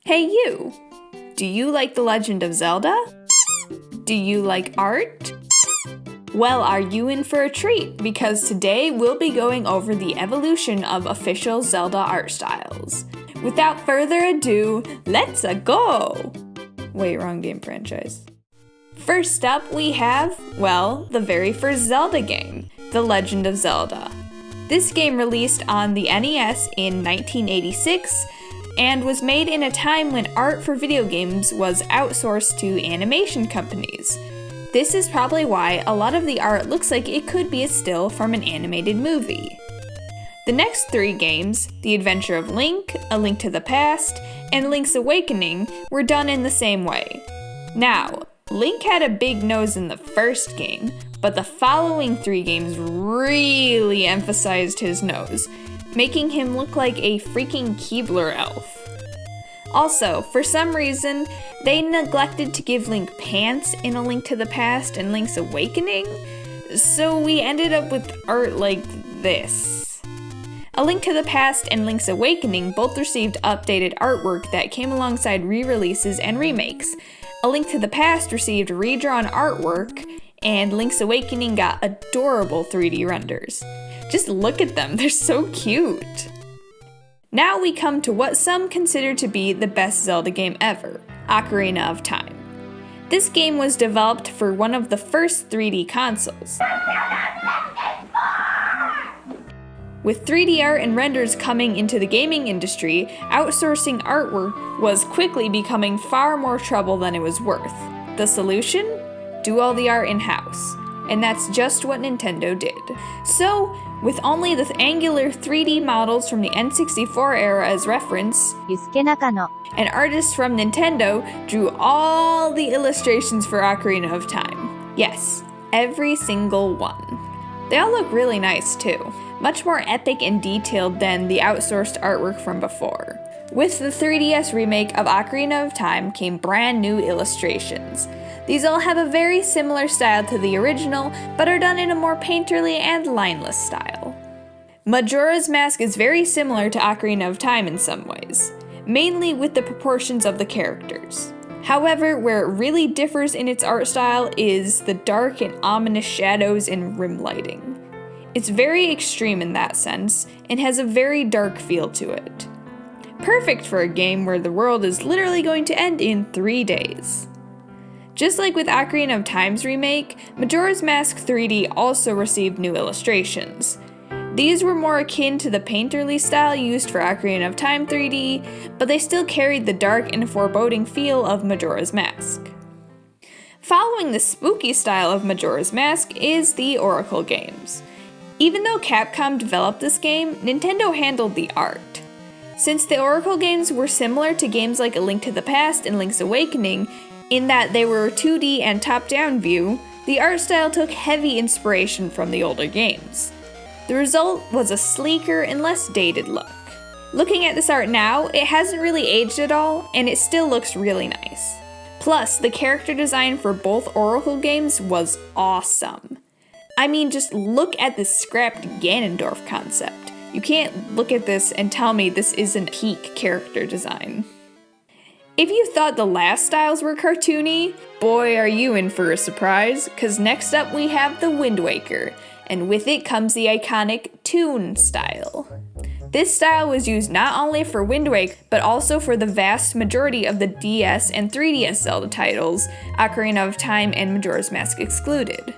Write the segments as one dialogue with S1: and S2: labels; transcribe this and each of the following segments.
S1: Hey you! Do you like The Legend of Zelda? Do you like art? Well, are you in for a treat? Because today we'll be going over the evolution of official Zelda art styles. Without further ado, let's go! Wait, wrong game franchise. First up we have, well, the very first Zelda game, The Legend of Zelda. This game released on the NES in 1986 and was made in a time when art for video games was outsourced to animation companies. This is probably why a lot of the art looks like it could be a still from an animated movie. The next three games, The Adventure of Link, A Link to the Past, and Link's Awakening, were done in the same way. Now, Link had a big nose in the first game, but the following three games really emphasized his nose, making him look like a freaking Keebler elf. Also, for some reason, they neglected to give Link pants in A Link to the Past and Link's Awakening, so we ended up with art like this. A Link to the Past and Link's Awakening both received updated artwork that came alongside re-releases and remakes. A Link to the Past received redrawn artwork, and Link's Awakening got adorable 3D renders. Just look at them, they're so cute! Now we come to what some consider to be the best Zelda game ever, Ocarina of Time. This game was developed for one of the first 3D consoles. With 3D art and renders coming into the gaming industry, outsourcing artwork was quickly becoming far more trouble than it was worth. The solution? Do all the art in-house. And that's just what Nintendo did. So, with only the angular 3D models from the N64 era as reference, an artist from Nintendo drew all the illustrations for Ocarina of Time. Yes, every single one. They all look really nice too, much more epic and detailed than the outsourced artwork from before. With the 3DS remake of Ocarina of Time came brand new illustrations. These all have a very similar style to the original, but are done in a more painterly and lineless style. Majora's Mask is very similar to Ocarina of Time in some ways, mainly with the proportions of the characters. However, where it really differs in its art style is the dark and ominous shadows and rim lighting. It's very extreme in that sense, and has a very dark feel to it. Perfect for a game where the world is literally going to end in 3 days. Just like with Ocarina of Time's remake, Majora's Mask 3D also received new illustrations. These were more akin to the painterly style used for Ocarina of Time 3D, but they still carried the dark and foreboding feel of Majora's Mask. Following the spooky style of Majora's Mask is the Oracle games. Even though Capcom developed this game, Nintendo handled the art. Since the Oracle games were similar to games like A Link to the Past and Link's Awakening, in that they were 2D and top-down view, the art style took heavy inspiration from the older games. The result was a sleeker and less dated look. Looking at this art now, it hasn't really aged at all, and it still looks really nice. Plus, the character design for both Oracle games was awesome. I mean, just look at the scrapped Ganondorf concept. You can't look at this and tell me this isn't peak character design. If you thought the last styles were cartoony, boy are you in for a surprise, cause next up we have the Wind Waker, and with it comes the iconic Toon style. This style was used not only for Wind Waker, but also for the vast majority of the DS and 3DS Zelda titles, Ocarina of Time and Majora's Mask excluded.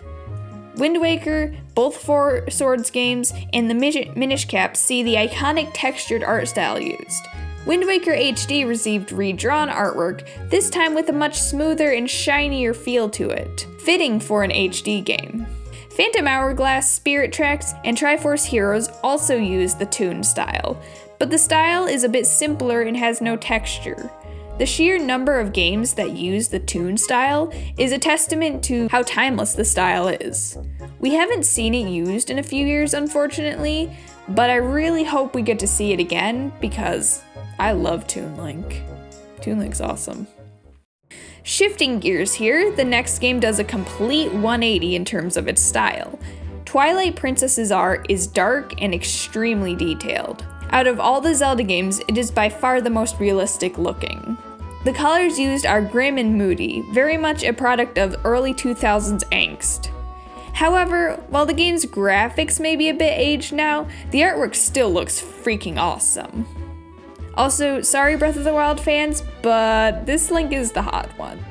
S1: Wind Waker, both Four Swords games, and the Minish Cap see the iconic textured art style used. Wind Waker HD received redrawn artwork, this time with a much smoother and shinier feel to it, fitting for an HD game. Phantom Hourglass, Spirit Tracks, and Triforce Heroes also use the Toon style, but the style is a bit simpler and has no texture. The sheer number of games that use the Toon style is a testament to how timeless the style is. We haven't seen it used in a few years, unfortunately, but I really hope we get to see it again because I love Toon Link. Toon Link's awesome. Shifting gears here, the next game does a complete 180 in terms of its style. Twilight Princess's art is dark and extremely detailed. Out of all the Zelda games, it is by far the most realistic looking. The colors used are grim and moody, very much a product of early 2000s angst. However, while the game's graphics may be a bit aged now, the artwork still looks freaking awesome. Also, sorry Breath of the Wild fans, but this Link is the hot one.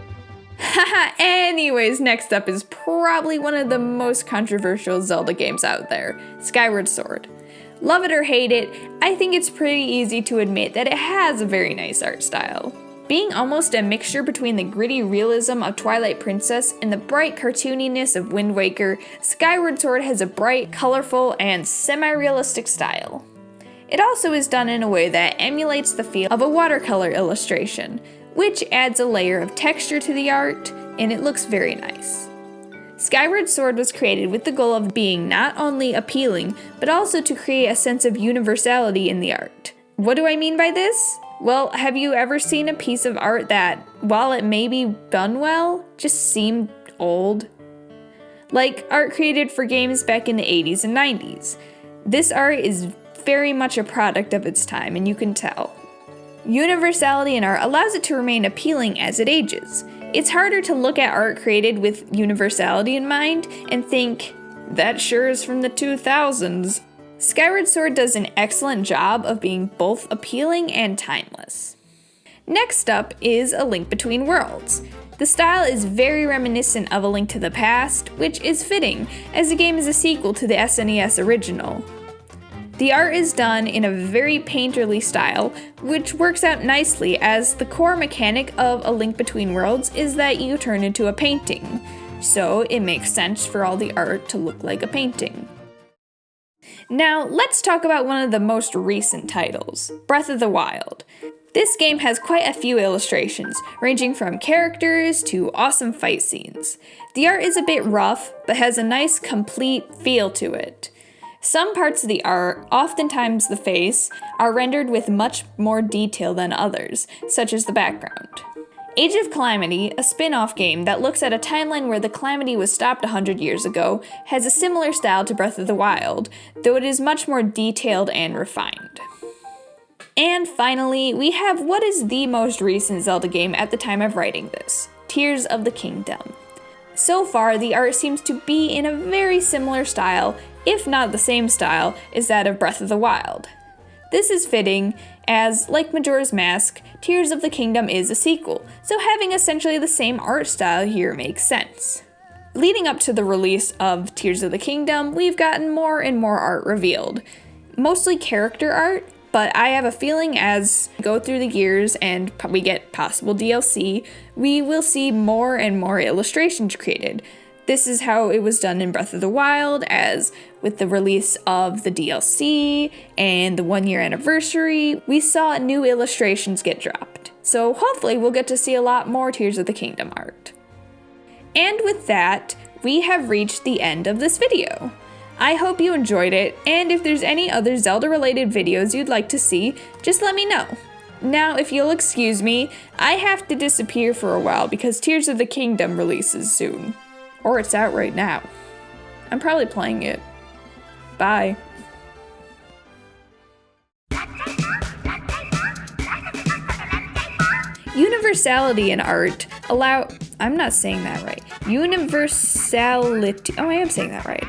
S1: Haha, anyways, next up is probably one of the most controversial Zelda games out there, Skyward Sword. Love it or hate it, I think it's pretty easy to admit that it has a very nice art style. Being almost a mixture between the gritty realism of Twilight Princess and the bright cartooniness of Wind Waker, Skyward Sword has a bright, colorful, and semi-realistic style. It also is done in a way that emulates the feel of a watercolor illustration, which adds a layer of texture to the art, and it looks very nice. Skyward Sword was created with the goal of being not only appealing, but also to create a sense of universality in the art. What do I mean by this? Well, have you ever seen a piece of art that, while it may be done well, just seemed old? Like art created for games back in the 80s and 90s. This art is very much a product of its time, and you can tell. Universality in art allows it to remain appealing as it ages. It's harder to look at art created with universality in mind and think, that sure is from the 2000s. Skyward Sword does an excellent job of being both appealing and timeless. Next up is A Link Between Worlds. The style is very reminiscent of A Link to the Past, which is fitting, as the game is a sequel to the SNES original. The art is done in a very painterly style, which works out nicely as the core mechanic of A Link Between Worlds is that you turn into a painting, so it makes sense for all the art to look like a painting. Now, let's talk about one of the most recent titles, Breath of the Wild. This game has quite a few illustrations, ranging from characters to awesome fight scenes. The art is a bit rough, but has a nice, complete feel to it. Some parts of the art, oftentimes the face, are rendered with much more detail than others, such as the background. Age of Calamity, a spin-off game that looks at a timeline where the Calamity was stopped 100 years ago, has a similar style to Breath of the Wild, though it is much more detailed and refined. And finally, we have what is the most recent Zelda game at the time of writing this, Tears of the Kingdom. So far, the art seems to be in a very similar style, if not the same style, as that of Breath of the Wild. This is fitting, as, like Majora's Mask, Tears of the Kingdom is a sequel, so having essentially the same art style here makes sense. Leading up to the release of Tears of the Kingdom, we've gotten more and more art revealed. Mostly character art, but I have a feeling as we go through the years and we get possible DLC, we will see more and more illustrations created. This is how it was done in Breath of the Wild, as with the release of the DLC and the 1-year anniversary, we saw new illustrations get dropped. So hopefully we'll get to see a lot more Tears of the Kingdom art. And with that, we have reached the end of this video. I hope you enjoyed it, and if there's any other Zelda-related videos you'd like to see, just let me know. Now, if you'll excuse me, I have to disappear for a while because Tears of the Kingdom releases soon. Or it's out right now. I'm probably playing it. Bye. Universality in art I'm not saying that right. Universality, oh, I am saying that right.